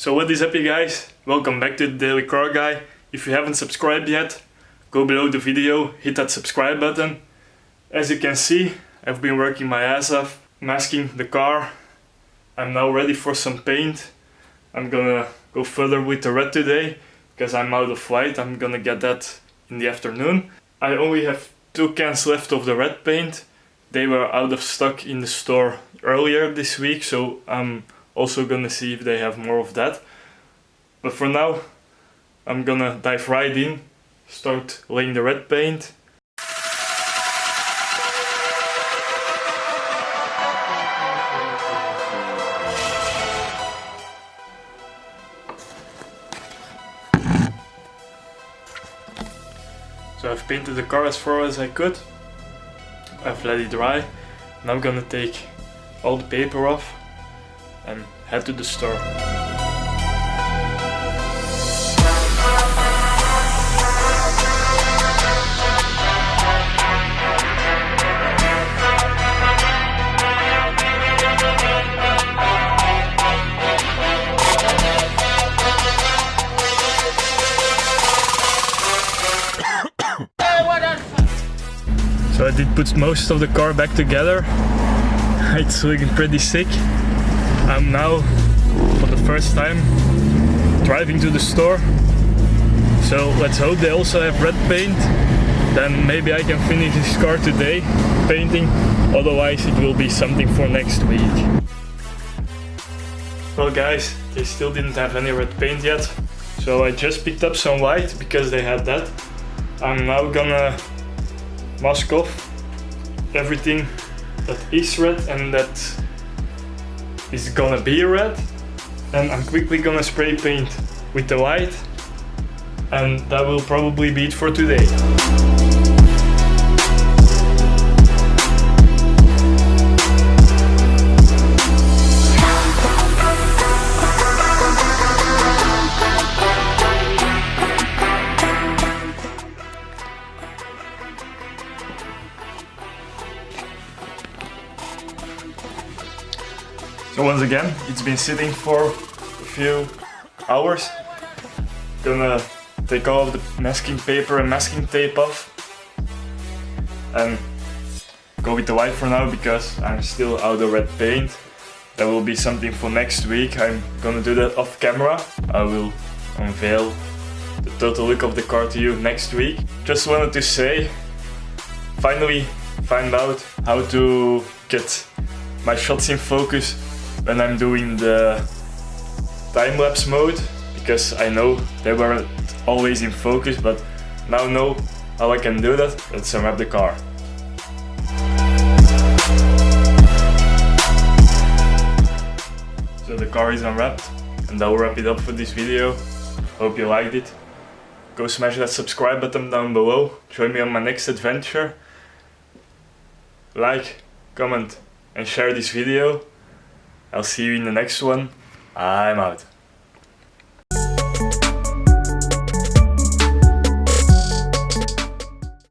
So what is up, you guys? Welcome back to the Daily Car Guy. If you haven't subscribed yet, go below the video, hit that subscribe button. As you can see, I've been working my ass off, masking the car. I'm now ready for some paint. I'm gonna go further with the red today, because I'm out of white. I'm gonna get that in the afternoon. I only have 2 cans left of the red paint. They were out of stock in the store earlier this week, so I'm also gonna see if they have more of that. But for now, I'm gonna dive right in, start laying the red paint. So I've painted the car as far as I could. I've let it dry. Now I'm gonna take all the paper off and head to the store. So I did put most of the car back together. It's looking pretty sick. I'm now, for the first time, driving to the store. So let's hope they also have red paint. Then maybe I can finish this car today, painting. Otherwise it will be something for next week. Well guys, they still didn't have any red paint yet. So I just picked up some white because they had that. I'm now gonna mask off everything that is red and that is gonna be red, and I'm quickly gonna spray paint with the white, and that will probably be it for today. So once again, it's been sitting for a few hours. Gonna take all of the masking paper and masking tape off and go with the white for now because I'm still out of red paint. That will be something for next week. I'm gonna do that off camera. I will unveil the total look of the car to you next week. Just wanted to say, finally find out how to get my shots in focus when I'm doing the time-lapse mode, because I know they weren't always in focus, but now know how I can do that. Let's unwrap the car. So the car is unwrapped, and that will wrap it up for this video. Hope you liked it. Go smash that subscribe button down below. Join me on my next adventure. Like, comment and share this video. I'll see you in the next one. I'm out.